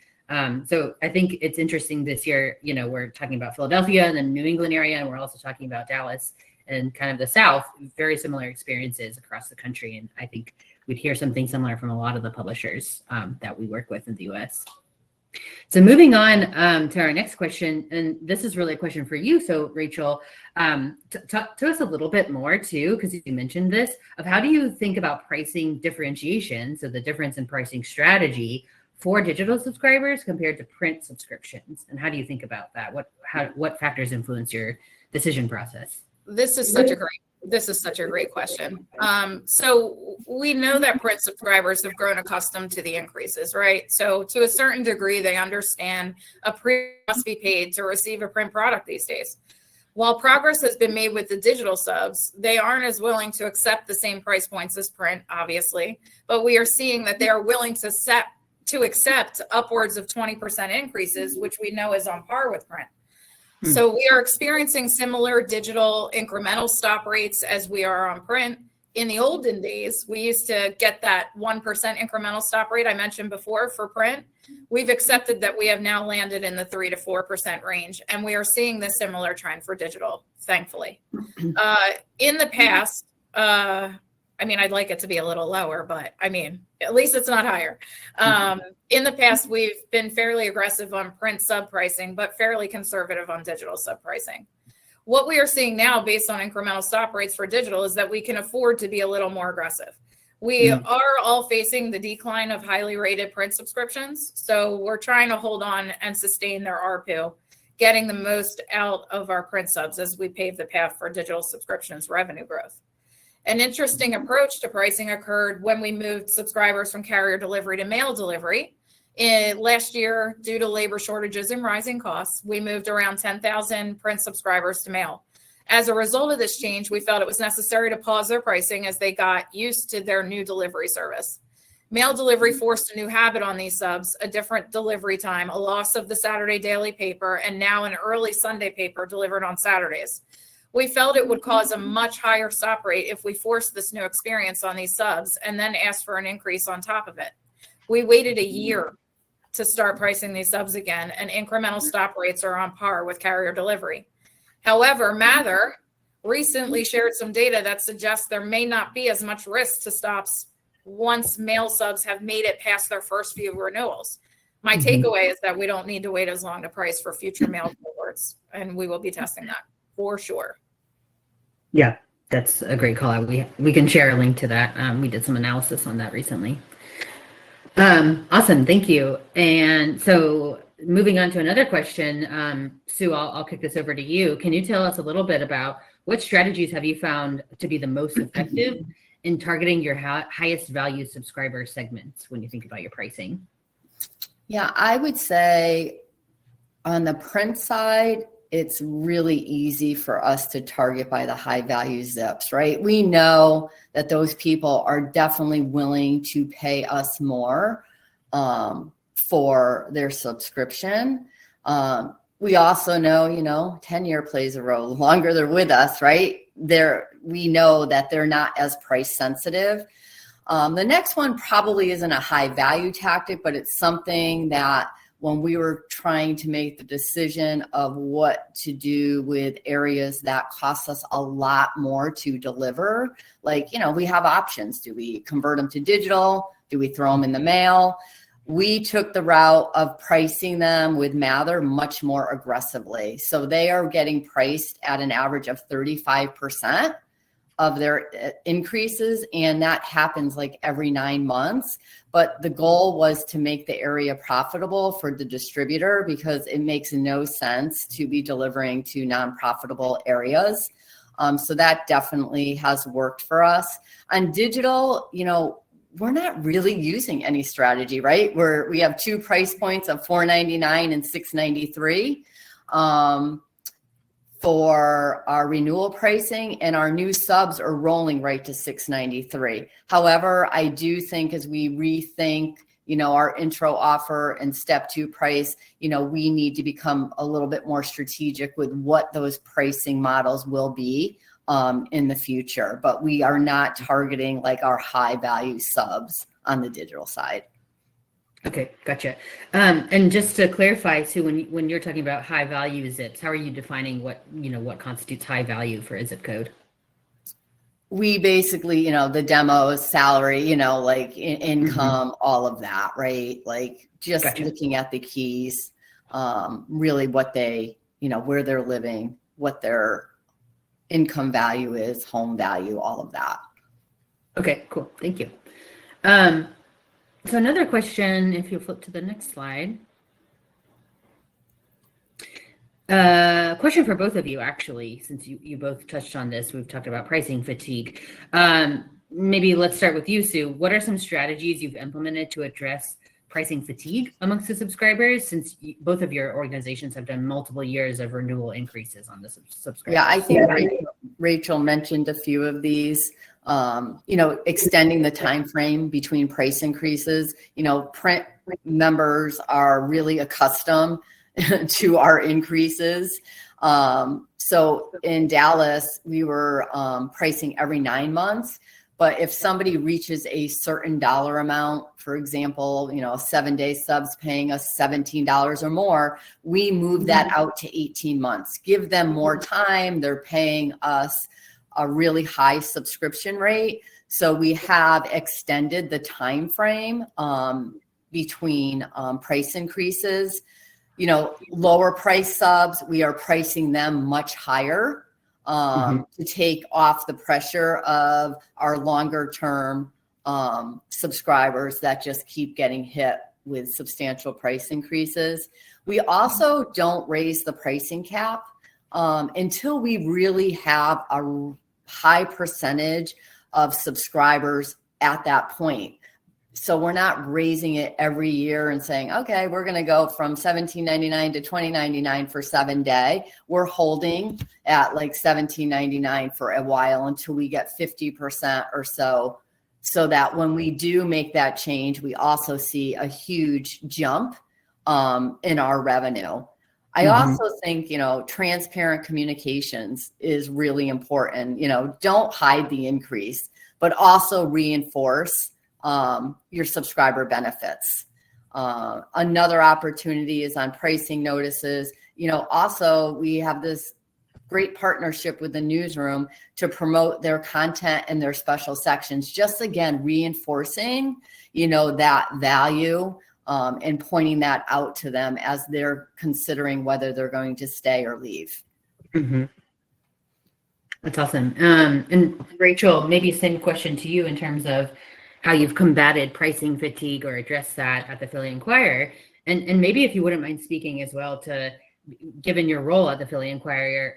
So I think it's interesting this year, we're talking about Philadelphia and the New England area, and we're also talking about Dallas and kind of the South, very similar experiences across the country. And I think we'd hear something similar from a lot of the publishers that we work with in the US. So moving on to our next question, and this is really a question for you. So Rachel, talk to us a little bit more too, because you mentioned this, of how do you think about pricing differentiation, so the difference in pricing strategy for digital subscribers compared to print subscriptions, and how do you think about that? What factors influence your decision process? This is such a great question. So we know that print subscribers have grown accustomed to the increases, right? So to a certain degree, they understand a premium must be paid to receive a print product these days. While progress has been made with the digital subs, they aren't as willing to accept the same price points as print, obviously, but we are seeing that they are willing to accept upwards of 20% increases, which we know is on par with print. So we are experiencing similar digital incremental stop rates as we are on print. In the olden days, we used to get that 1% incremental stop rate I mentioned before for print. We've accepted that we have now landed in the 3 to 4% range, and we are seeing the similar trend for digital, thankfully. In the past, I mean, I'd like it to be a little lower, but I mean, at least it's not higher. In the past, we've been fairly aggressive on print sub pricing, but fairly conservative on digital sub pricing. What we are seeing now based on incremental stop rates for digital is that we can afford to be a little more aggressive. We are all facing the decline of highly rated print subscriptions. So we're trying to hold on and sustain their ARPU, getting the most out of our print subs as we pave the path for digital subscriptions revenue growth. An interesting approach to pricing occurred when we moved subscribers from carrier delivery to mail delivery. Last year, due to labor shortages and rising costs, we moved around 10,000 print subscribers to mail. As a result of this change, we felt it was necessary to pause their pricing as they got used to their new delivery service. Mail delivery forced a new habit on these subs, a different delivery time, a loss of the Saturday daily paper, and now an early Sunday paper delivered on Saturdays. We felt it would cause a much higher stop rate if we forced this new experience on these subs and then asked for an increase on top of it. We waited a year to start pricing these subs again, and incremental stop rates are on par with carrier delivery. However, Mather recently shared some data that suggests there may not be as much risk to stops once mail subs have made it past their first few renewals. My takeaway is that we don't need to wait as long to price for future mail cohorts, and we will be testing that for sure. Yeah, that's a great call out. We can share a link to that. We did some analysis on that recently. Awesome, thank you. And so moving on to another question, Sue, I'll kick this over to you. Can you tell us a little bit about what strategies have you found to be the most effective in targeting your highest value subscriber segments when you think about your pricing? Yeah, I would say on the print side, it's really easy for us to target by the high value zips, right? We know that those people are definitely willing to pay us more for their subscription. We also know, 10-year plays a role. The longer they're with us, right? We know that they're not as price sensitive. The next one probably isn't a high value tactic, but it's something that when we were trying to make the decision of what to do with areas that cost us a lot more to deliver, we have options. Do we convert them to digital? Do we throw them in the mail? We took the route of pricing them with Mather much more aggressively. So they are getting priced at an average of 35% of their increases, and that happens every 9 months. But the goal was to make the area profitable for the distributor, because it makes no sense to be delivering to non-profitable areas. So that definitely has worked for us. On digital, we're not really using any strategy, right? We have 2 price points of $4.99 and $6.93 for our renewal pricing, and our new subs are rolling right to $6.93. However, I do think as we rethink, our intro offer and step 2 price, we need to become a little bit more strategic with what those pricing models will be in the future. But we are not targeting our high value subs on the digital side. Okay, gotcha. And just to clarify, Sue, when you're talking about high value zips, how are you defining what constitutes high value for a zip code? We basically, the demos, salary, income, all of that, right? Just Gotcha. Looking at the keys, really what they, where they're living, what their income value is, home value, all of that. Okay, cool. Thank you. So another question, if you flip to the next slide. Question for both of you, actually, since you both touched on this. We've talked about pricing fatigue. Maybe let's start with you, Sue. What are some strategies you've implemented to address pricing fatigue amongst the subscribers, since both of your organizations have done multiple years of renewal increases on the subscribers? Yeah, I think Rachel mentioned a few of these. Extending the time frame between price increases. Print members are really accustomed to our increases. So in Dallas, we were pricing every 9 months. But if somebody reaches a certain dollar amount, for example, 7-day subs paying us $17 or more, we move that out to 18 months. Give them more time. They're paying us a really high subscription rate. So we have extended the time frame between price increases. Lower price subs, we are pricing them much higher to take off the pressure of our longer term subscribers that just keep getting hit with substantial price increases. We also don't raise the pricing cap until we really have a high percentage of subscribers at that point. So we're not raising it every year and saying, okay, we're going to go from $17.99 to $20.99 for 7 days. We're holding at like $17.99 for a while until we get 50% or so that when we do make that change, we also see a huge jump in our revenue. I also think, transparent communications is really important. Don't hide the increase, but also reinforce your subscriber benefits. Another opportunity is on pricing notices. Also we have this great partnership with the newsroom to promote their content and their special sections, just again reinforcing that value and pointing that out to them as they're considering whether they're going to stay or leave. That's awesome. And Rachel, maybe same question to you in terms of how you've combated pricing fatigue or addressed that at the Philly Inquirer. And maybe if you wouldn't mind speaking as well to, given your role at the Philly Inquirer,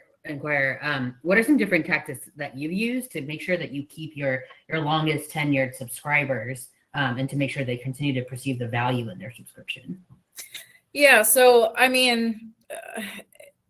what are some different tactics that you use to make sure that you keep your longest tenured subscribers and to make sure they continue to perceive the value in their subscription? Yeah, so I mean,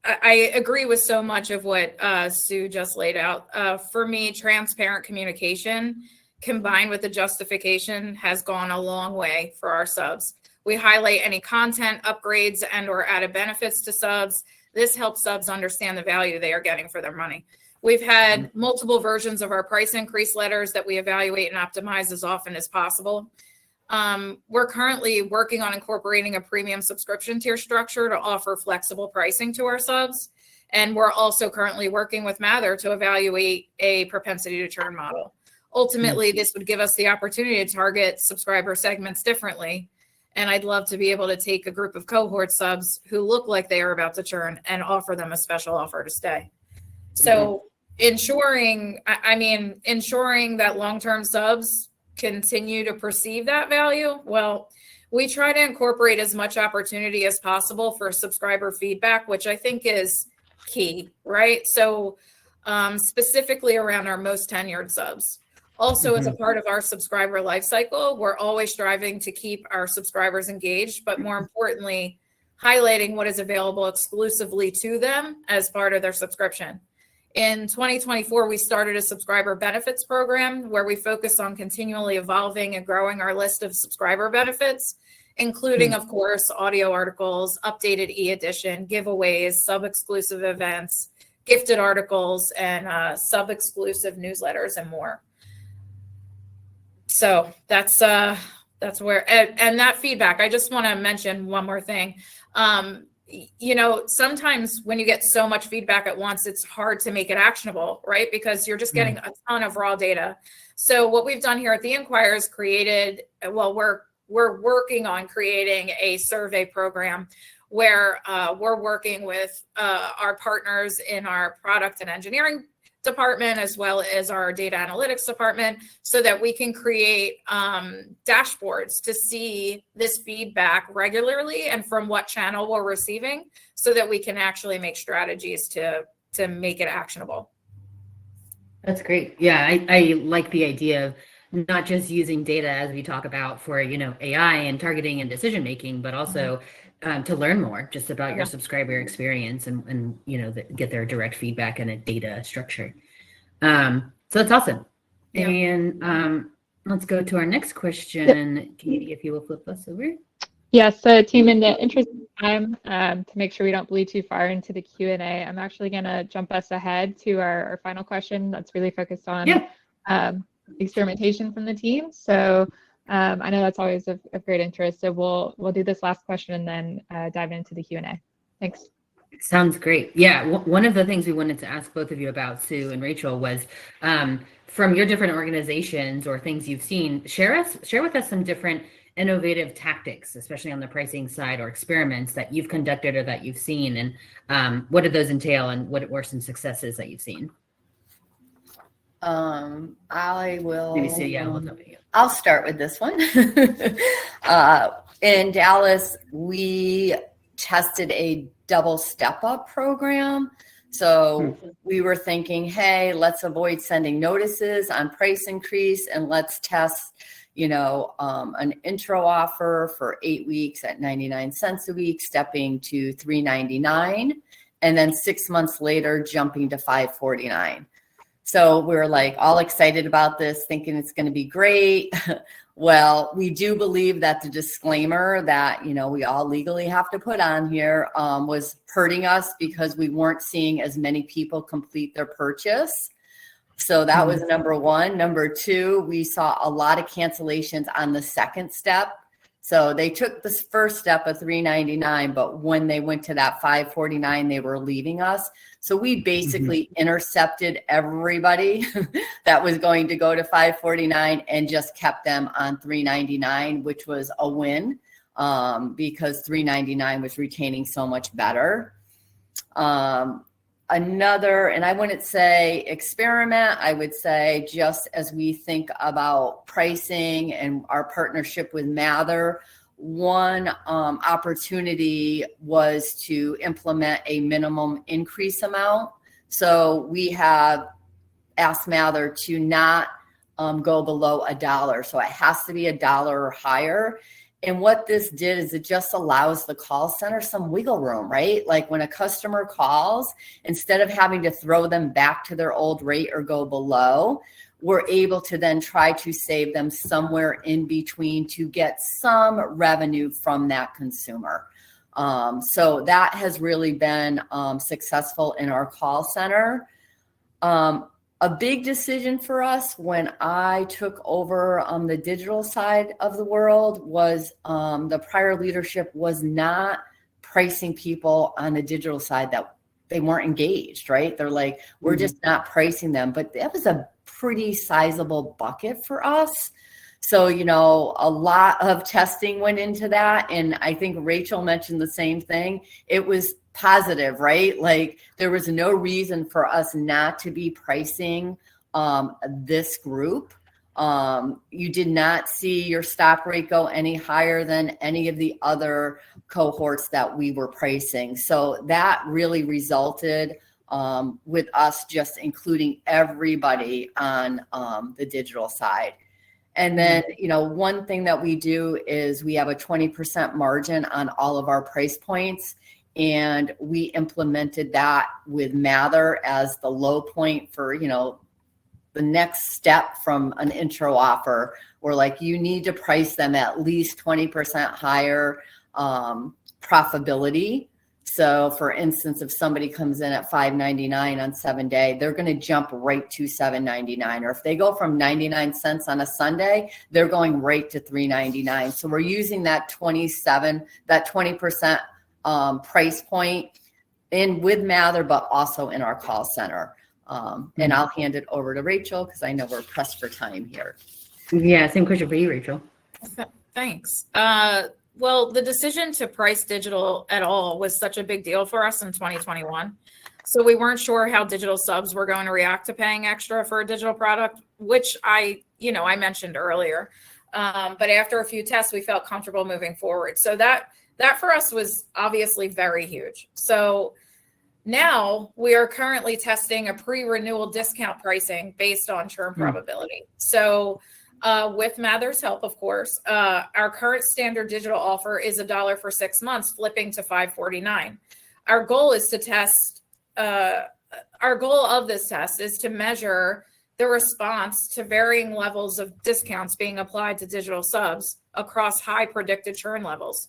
I agree with so much of what Sue just laid out. For me, transparent communication combined with the justification has gone a long way for our subs. We highlight any content upgrades and or added benefits to subs. This helps subs understand the value they are getting for their money. We've had multiple versions of our price increase letters that we evaluate and optimize as often as possible. We're currently working on incorporating a premium subscription tier structure to offer flexible pricing to our subs. And we're also currently working with Mather to evaluate a propensity to churn model. Ultimately, this would give us the opportunity to target subscriber segments differently. And I'd love to be able to take a group of cohort subs who look like they are about to churn and offer them a special offer to stay. So ensuring that long-term subs continue to perceive that value, well, we try to incorporate as much opportunity as possible for subscriber feedback, which I think is key, right? So specifically around our most tenured subs. Also, as a part of our subscriber life cycle, we're always striving to keep our subscribers engaged, but more importantly, highlighting what is available exclusively to them as part of their subscription. In 2024, we started a subscriber benefits program where we focus on continually evolving and growing our list of subscriber benefits, including, of course, audio articles, updated e-edition, giveaways, sub-exclusive events, gifted articles, and sub-exclusive newsletters and more. So that's where, and that feedback, I just want to mention one more thing. Sometimes when you get so much feedback at once, it's hard to make it actionable, right? Because you're just getting a ton of raw data. So what we've done here at the Inquirer is we're working on creating a survey program where we're working with our partners in our product and engineering department, as well as our data analytics department, so that we can create dashboards to see this feedback regularly and from what channel we're receiving, so that we can actually make strategies to make it actionable. That's great. Yeah, I like the idea of not just using data as we talk about for, AI and targeting and decision making, but also to learn more just about your subscriber experience and get their direct feedback in a data structure. So that's awesome. Yeah. And let's go to our next question. Katie, if you will flip us over. Yes, so team, in the interest of time, to make sure we don't bleed too far into the Q&A, I'm actually going to jump us ahead to our final question that's really focused on experimentation from the team. So I know that's always of great interest. So we'll do this last question and then dive into the Q&A. Thanks. Sounds great. Yeah, one of the things we wanted to ask both of you about, Sue and Rachel, was from your different organizations or things you've seen, share with us some different innovative tactics, especially on the pricing side, or experiments that you've conducted or that you've seen, and what did those entail, and what were some successes that you've seen? I will. Maybe see, yeah, we'll come to you. I'll start with this one. In Dallas, we tested a double step-up program. So we were thinking, hey, let's avoid sending notices on price increase, and let's test, an intro offer for 8 weeks at 99 cents a week, stepping to $3.99, and then 6 months later, jumping to $5.49. So we're like all excited about this, thinking it's going to be great. Well, we do believe that the disclaimer that, we all legally have to put on here was hurting us, because we weren't seeing as many people complete their purchase. So that was number one. Number two, we saw a lot of cancellations on the second step. So they took this first step of $3.99, but when they went to that $5.49, they were leaving us. So we basically intercepted everybody that was going to go to $5.49 and just kept them on $3.99, which was a win, because $3.99 was retaining so much better. Another, and I wouldn't say experiment, I would say just as we think about pricing and our partnership with Mather, one opportunity was to implement a minimum increase amount. So we have asked Mather to not go below $1. So it has to be $1 or higher. And what this did is it just allows the call center some wiggle room, right? Like when a customer calls, instead of having to throw them back to their old rate or go below, we're able to then try to save them somewhere in between to get some revenue from that consumer. So that has really been successful in our call center. A big decision for us when I took over on the digital side of the world was the prior leadership was not pricing people on the digital side that they weren't engaged, right? They're like, we're just not pricing them. But that was a pretty sizable bucket for us. So, a lot of testing went into that. And I think Rachel mentioned the same thing. It was positive, right? Like there was no reason for us not to be pricing this group. You did not see your stop rate go any higher than any of the other cohorts that we were pricing. So that really resulted with us just including everybody on the digital side. And then, one thing that we do is we have a 20% margin on all of our price points. And we implemented that with Mather as the low point for, the next step from an intro offer. We're like, you need to price them at least 20% higher profitability. So for instance, if somebody comes in at $5.99 on 7-day, they're going to jump right to $7.99. Or if they go from 99 cents on a Sunday, they're going right to $3.99. So we're using that 20% price point in with Mather, but also in our call center. And I'll hand it over to Rachel because I know we're pressed for time here. Yeah, same question for you, Rachel. Thanks. Well, the decision to price digital at all was such a big deal for us in 2021. So we weren't sure how digital subs were going to react to paying extra for a digital product, which I mentioned earlier. But after a few tests, we felt comfortable moving forward. So that for us was obviously very huge. So now we are currently testing a pre-renewal discount pricing based on churn probability. So with Mather's help, of course, our current standard digital offer is $1 for 6 months, flipping to $5.49. Our goal is to test. Our goal of this test is to measure the response to varying levels of discounts being applied to digital subs across high predicted churn levels.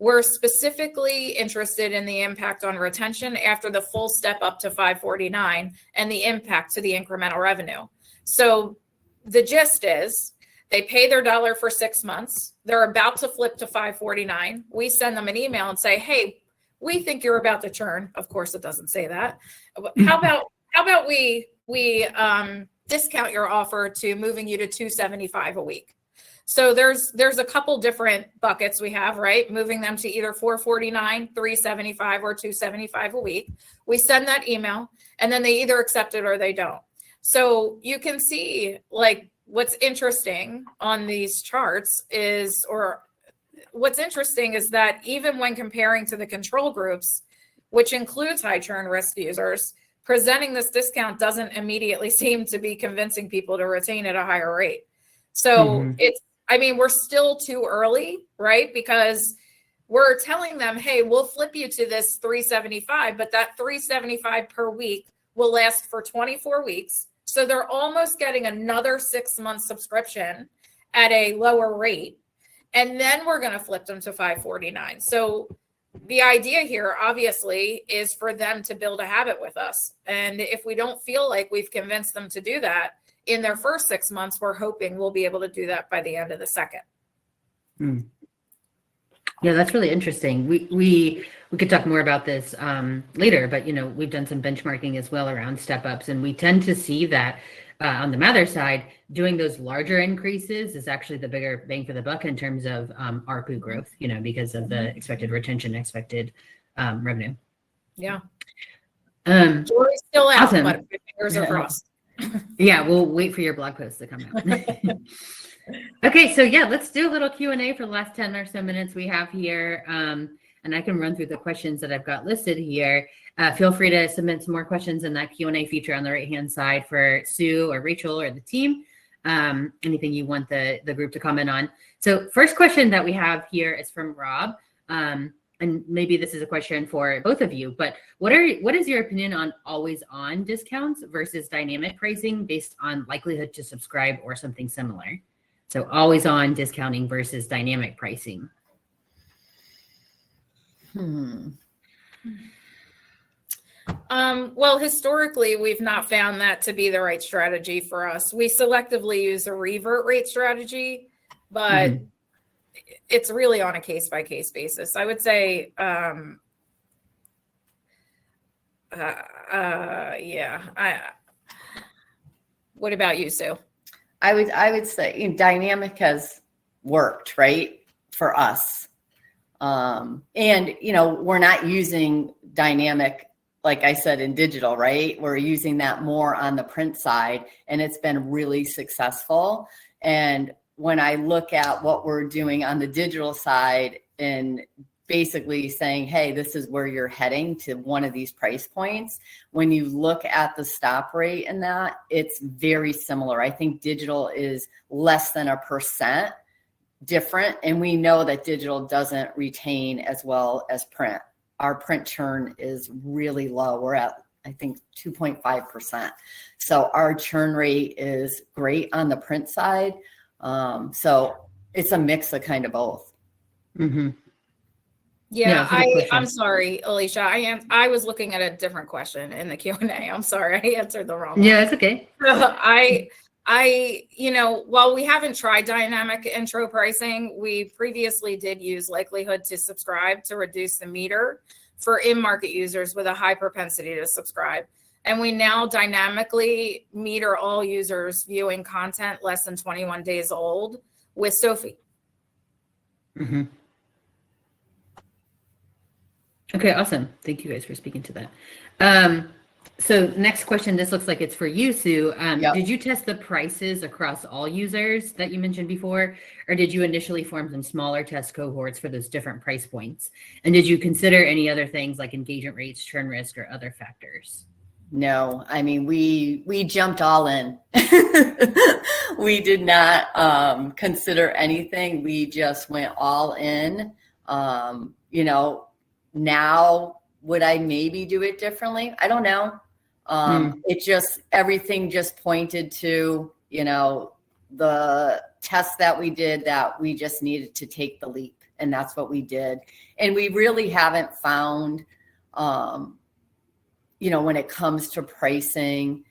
We're specifically interested in the impact on retention after the full step up to $5.49 and the impact to the incremental revenue. So the gist is they pay their $1 for 6 months. They're about to flip to $5.49. We send them an email and say, hey, we think you're about to churn. Of course, it doesn't say that. How about we discount your offer to moving you to $275 a week. So there's a couple different buckets we have, right? Moving them to either $449, $375, or $275 a week. We send that email, and then they either accept it or they don't. So you can see, like, what's interesting on these charts is, or what's interesting is that even when comparing to the control groups, which includes high churn risk users, presenting this discount doesn't immediately seem to be convincing people to retain at a higher rate. So we're still too early, right? Because we're telling them, hey, we'll flip you to this $375, but that $375 per week will last for 24 weeks. So they're almost getting another 6-month subscription at a lower rate. And then we're going to flip them to $549. So the idea here, obviously, is for them to build a habit with us. And if we don't feel like we've convinced them to do that in their first 6 months, we're hoping we'll be able to do that by the end of the second. Yeah, that's really interesting. We could talk more about this later, but we've done some benchmarking as well around step ups, and we tend to see that on the Mather side, doing those larger increases is actually the bigger bang for the buck in terms of ARPU growth, because of the expected retention, expected revenue. Yeah. Jury's still out, awesome. But fingers are crossed. Yeah, we'll wait for your blog post to come out. Okay, so yeah, let's do a little Q&A for the last 10 or so minutes we have here. And I can run through the questions that I've got listed here. Feel free to submit some more questions in that Q&A feature on the right-hand side for Sue or Rachel or the team. Anything you want the group to comment on. So first question that we have here is from Rob. And maybe this is a question for both of you, but what is your opinion on always on discounts versus dynamic pricing based on likelihood to subscribe or something similar? So always on discounting versus dynamic pricing. Well, historically, we've not found that to be the right strategy for us. We selectively use a revert rate strategy, but it's really on a case-by-case basis. I would say, what about you, Sue? I would say dynamic has worked, right, for us. And, we're not using dynamic, like I said, in digital, right? We're using that more on the print side, and it's been really successful. And when I look at what we're doing on the digital side and basically saying, hey, this is where you're heading to one of these price points, when you look at the stop rate in that, it's very similar. I think digital is less than 1% different. And we know that digital doesn't retain as well as print. Our print churn is really low. We're at, I think, 2.5%. So our churn rate is great on the print side. So it's a mix of kind of both. Yeah, I'm sorry, Alicia. I was looking at a different question in the Q&A. I'm sorry, I answered the wrong one. Yeah, it's okay. While we haven't tried dynamic intro pricing, we previously did use likelihood to subscribe to reduce the meter for in-market users with a high propensity to subscribe. And we now dynamically meter all users viewing content less than 21 days old with Sophie. Okay, awesome. Thank you guys for speaking to that. So next question, this looks like it's for you, Sue. Did you test the prices across all users that you mentioned before, or did you initially form some smaller test cohorts for those different price points? And did you consider any other things like engagement rates, churn risk, or other factors? No, I mean, we jumped all in. We did not consider anything. We just went all in. Now would I maybe do it differently? I don't know. It just, everything just pointed to, the test that we did that we just needed to take the leap. And that's what we did. And we really haven't found, when it comes to pricing,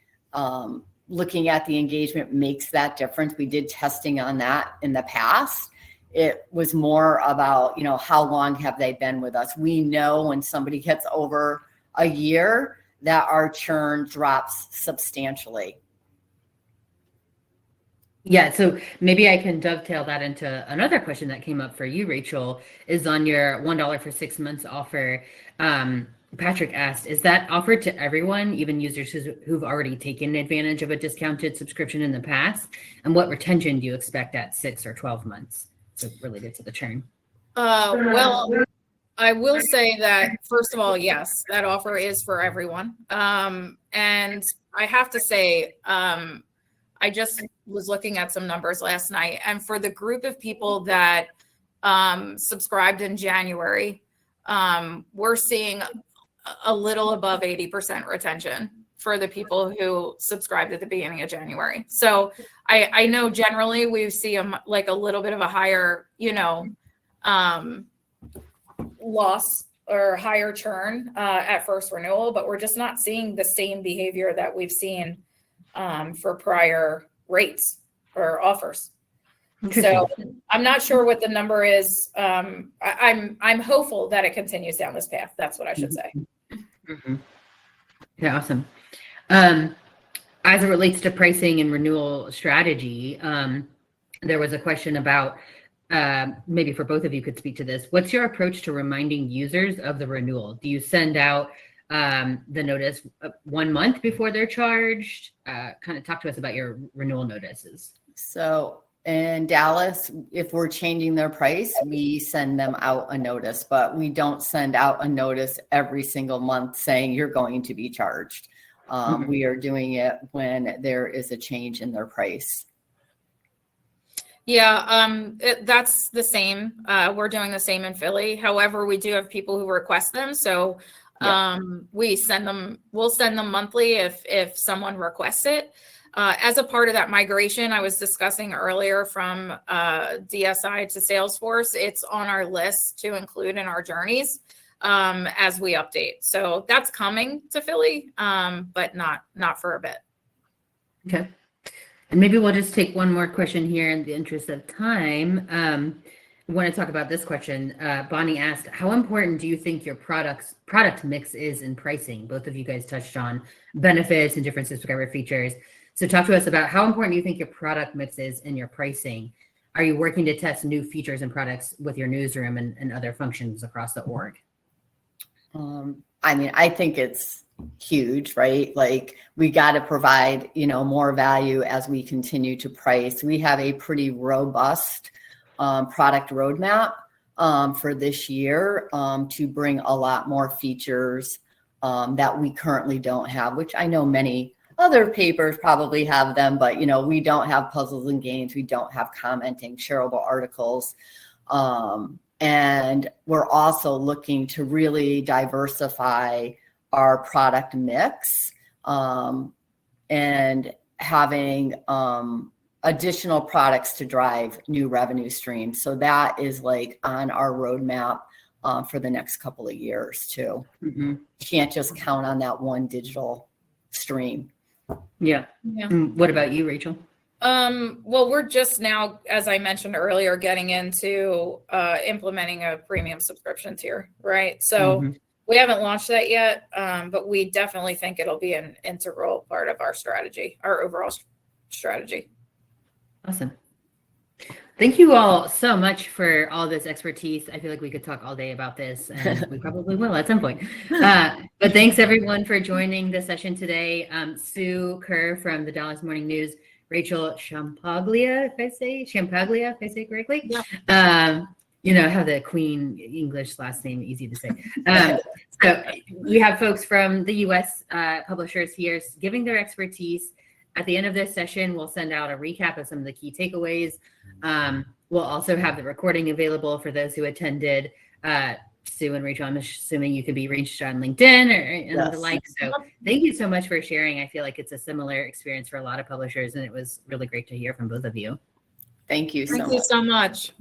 looking at the engagement makes that difference. We did testing on that in the past. It was more about, how long have they been with us? We know when somebody gets over a year that our churn drops substantially. Yeah, so maybe I can dovetail that into another question that came up for you, Rachel, is on your $1 for 6 months offer. Patrick asked, is that offered to everyone, even users who've already taken advantage of a discounted subscription in the past? And what retention do you expect at 6 or 12 months? So related to the churn. Well, I will say that, first of all, yes, that offer is for everyone. And I have to say, I just was looking at some numbers last night, and for the group of people that subscribed in January, we're seeing a little above 80% retention for the people who subscribed at the beginning of January. So I know generally we see a little bit of a higher, loss or higher churn at first renewal, but we're just not seeing the same behavior that we've seen for prior rates or offers. So I'm not sure what the number is. I'm hopeful that it continues down this path. That's what I should say. Mm-hmm. Yeah, awesome. As it relates to pricing and renewal strategy, there was a question about, maybe for both of you could speak to this. What's your approach to reminding users of the renewal? Do you send out the notice 1 month before they're charged? Kind of talk to us about your renewal notices. So in Dallas, if we're changing their price, we send them out a notice, but we don't send out a notice every single month saying you're going to be charged. We are doing it when there is a change in their price. Yeah, that's the same. We're doing the same in Philly. However, we do have people who request them. So we'll send them monthly if someone requests it. As a part of that migration I was discussing earlier from DSI to Salesforce, it's on our list to include in our journeys as we update. So that's coming to Philly, but not for a bit. Okay. And maybe we'll just take one more question here in the interest of time. I want to talk about this question. Bonnie asked, how important do you think your product mix is in pricing? Both of you guys touched on benefits and different subscriber features. So talk to us about how important you think your product mix is in your pricing. Are you working to test new features and products with your newsroom and other functions across the org? I think it's huge, right? Like we got to provide, more value as we continue to price. We have a pretty robust product roadmap for this year to bring a lot more features that we currently don't have, which I know many other papers probably have them, but we don't have puzzles and games. We don't have commenting, shareable articles. And we're also looking to really diversify our product mix and having additional products to drive new revenue streams. So that is like on our roadmap for the next couple of years too. You can't just count on that one digital stream. Yeah. What about you, Rachel? Well, we're just now, as I mentioned earlier, getting into implementing a premium subscription tier, right? So we haven't launched that yet, but we definitely think it'll be an integral part of our strategy, our overall strategy. Awesome. Thank you all so much for all this expertise. I feel like we could talk all day about this, and we probably will at some point. But thanks everyone for joining the session today. Sue Kerr from the Dallas Morning News, Rachel Champaglia, if I say it correctly. Yeah. How the Queen English last name, easy to say. So we have folks from the U.S. Publishers here giving their expertise. At the end of this session, we'll send out a recap of some of the key takeaways. We'll also have the recording available for those who attended. Sue and Rachel, I'm assuming you could be reached on LinkedIn or the like. So thank you so much for sharing. I feel like it's a similar experience for a lot of publishers, and it was really great to hear from both of you. Thank you so much.